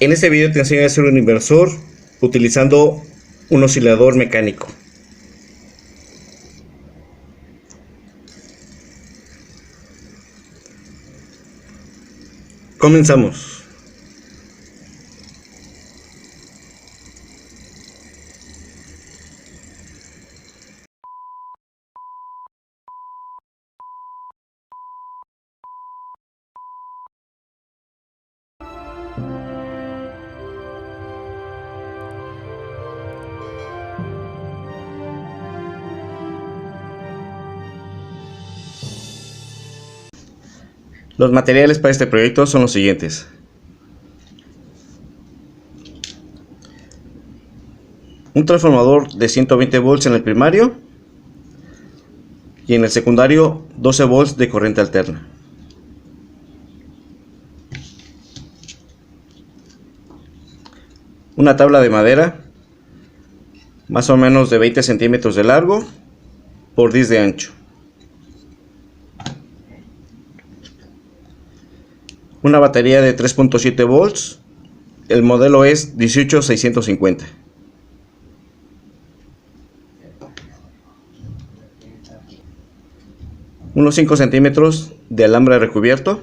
En este video te enseño a hacer un inversor utilizando un oscilador mecánico. Comenzamos. Los materiales para este proyecto son los siguientes: un transformador de 120 volts en el primario y en el secundario 12 volts de corriente alterna. Una tabla de madera más o menos de 20 centímetros de largo por 10 de ancho. Una batería de 3.7 volts, el modelo es 18650. Unos 5 centímetros de alambre recubierto.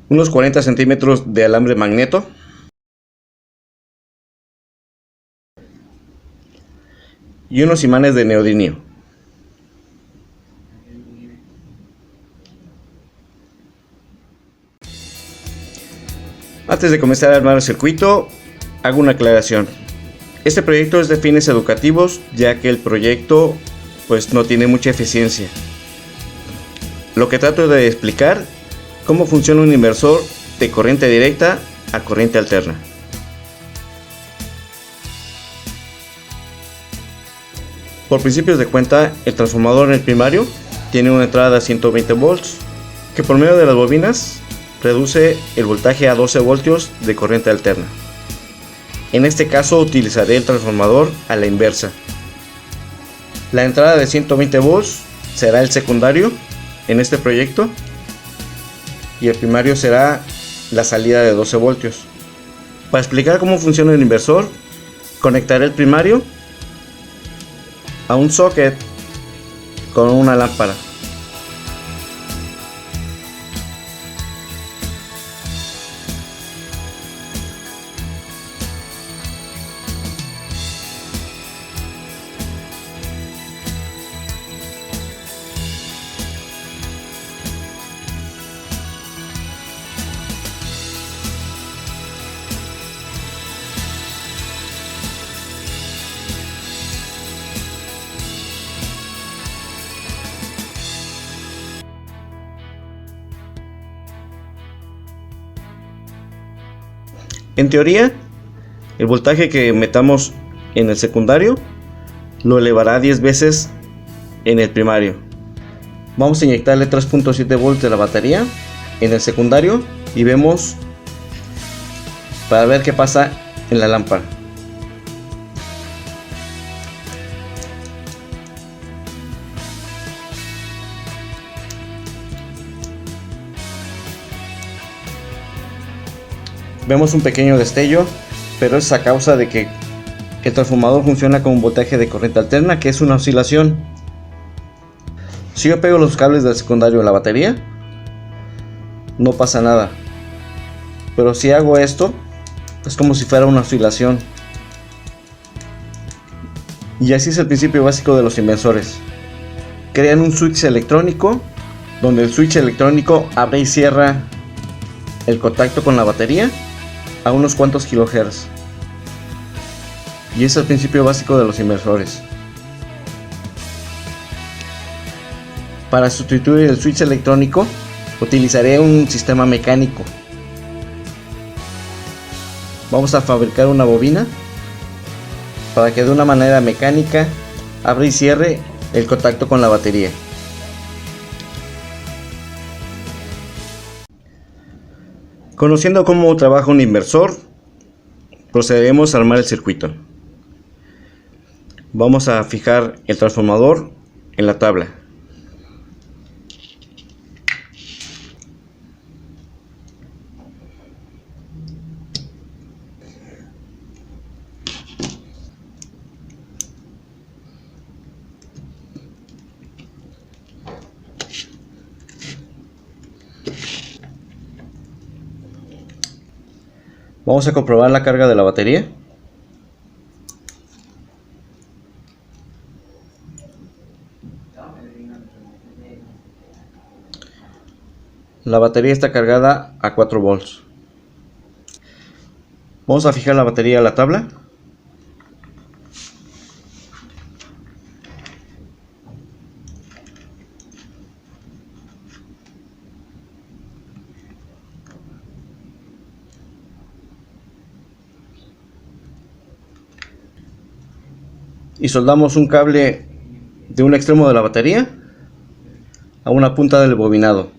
Unos 40 centímetros de alambre magneto. Y unos imanes de neodimio. Antes de comenzar a armar el circuito, hago una aclaración. Este proyecto es de fines educativos, ya que el proyecto no tiene mucha eficiencia. Lo que trato de explicar cómo funciona un inversor de corriente directa a corriente alterna. Por principios de cuenta, el transformador en el primario tiene una entrada de 120 volts, que por medio de las bobinas reduce el voltaje a 12 voltios de corriente alterna. En este caso utilizaré el transformador a la inversa. La entrada de 120 volts será el secundario en este proyecto y el primario será la salida de 12 voltios. Para explicar cómo funciona el inversor, conectaré el primario a un socket con una lámpara. En teoría, el voltaje que metamos en el secundario lo elevará 10 veces en el primario. Vamos a inyectarle 3.7 volts de la batería en el secundario y vemos para ver qué pasa en la lámpara. Vemos un pequeño destello, pero es a causa de que el transformador funciona con un voltaje de corriente alterna, que es una oscilación. Si yo pego los cables del secundario a la batería, no pasa nada. Pero si hago esto, es como si fuera una oscilación. Y así es el principio básico de los inversores. Crean un switch electrónico, donde el switch electrónico abre y cierra el contacto con la batería a unos cuantos kilohertz. Y es el principio básico de los inversores. Para sustituir el switch electrónico utilizaré un sistema mecánico. Vamos a fabricar una bobina para que de una manera mecánica abra y cierre el contacto con la batería. Conociendo cómo trabaja un inversor, procederemos a armar el circuito. Vamos a fijar el transformador en la tabla. Vamos a comprobar la carga de la batería. La batería está cargada a 4 volts. Vamos a fijar la batería a la tabla. Y soldamos un cable de un extremo de la batería a una punta del bobinado.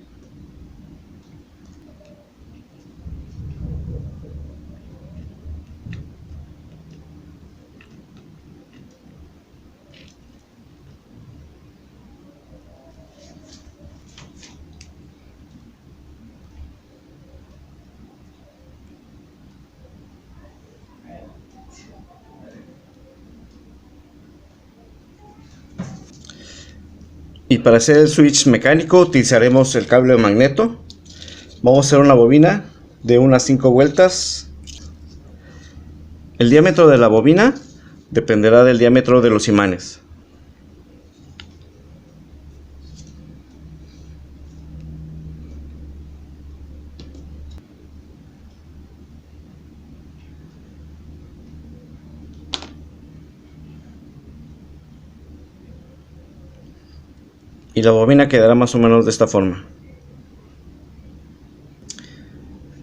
Y para hacer el switch mecánico utilizaremos el cable de magneto. Vamos a hacer una bobina de unas 5 vueltas. El diámetro de la bobina dependerá del diámetro de los imanes. Y la bobina quedará más o menos de esta forma.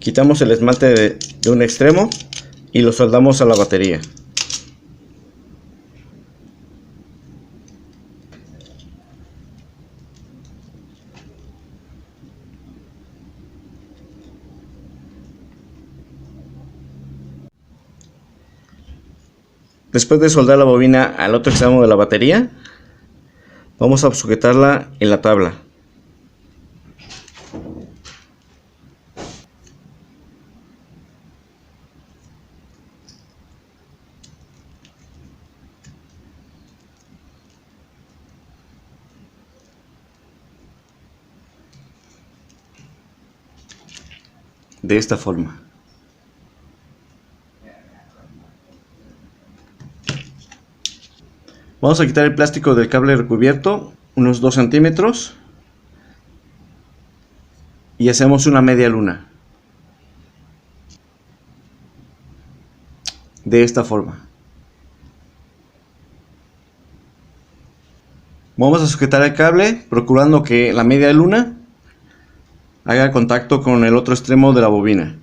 Quitamos el esmalte de un extremo y lo soldamos a la batería. Después de soldar la bobina al otro extremo de la batería, vamos a sujetarla en la tabla. De esta forma. Vamos a quitar el plástico del cable recubierto, unos 2 centímetros, y hacemos una media luna. De esta forma. Vamos a sujetar el cable procurando que la media luna haga contacto con el otro extremo de la bobina.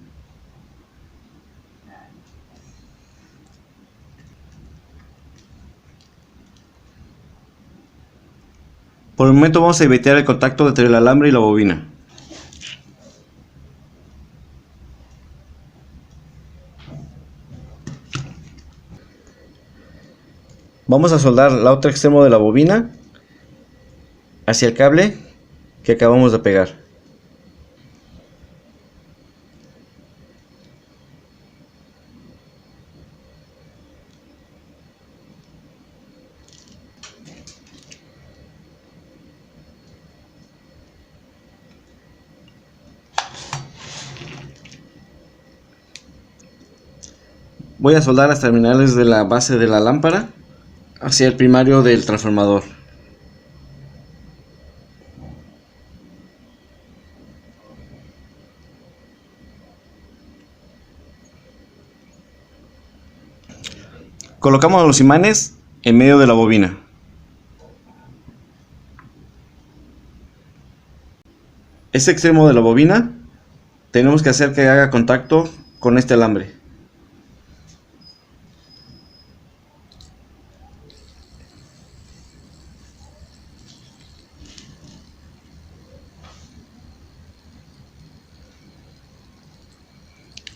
Por el momento vamos a evitar el contacto entre el alambre y la bobina. Vamos a soldar la otra extremo de la bobina hacia el cable que acabamos de pegar. Voy a soldar las terminales de la base de la lámpara hacia el primario del transformador. Colocamos los imanes en medio de la bobina. Este extremo de la bobina tenemos que hacer que haga contacto con este alambre.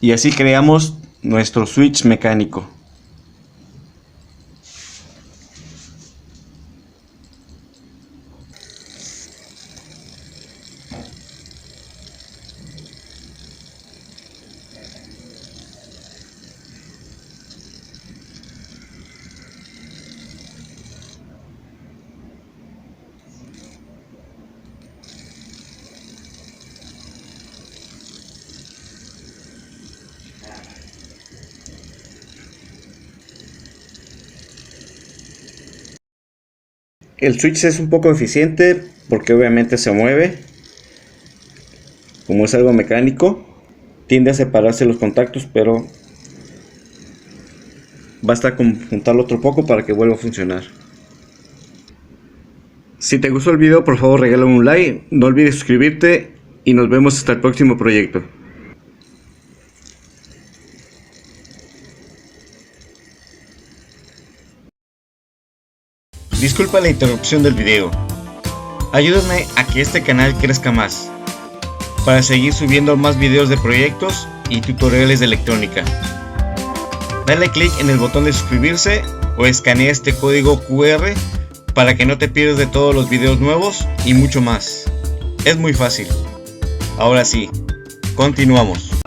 Y así creamos nuestro switch mecánico. El switch es un poco eficiente porque obviamente se mueve. Como es algo mecánico, tiende a separarse los contactos, pero basta con juntarlo otro poco para que vuelva a funcionar. Si te gustó el video, por favor regálame un like, no olvides suscribirte y nos vemos hasta el próximo proyecto. Disculpa la interrupción del video. Ayúdame a que este canal crezca más, para seguir subiendo más videos de proyectos y tutoriales de electrónica. Dale clic en el botón de suscribirse o escanea este código QR para que no te pierdas de todos los videos nuevos y mucho más. Es muy fácil. Ahora sí, continuamos.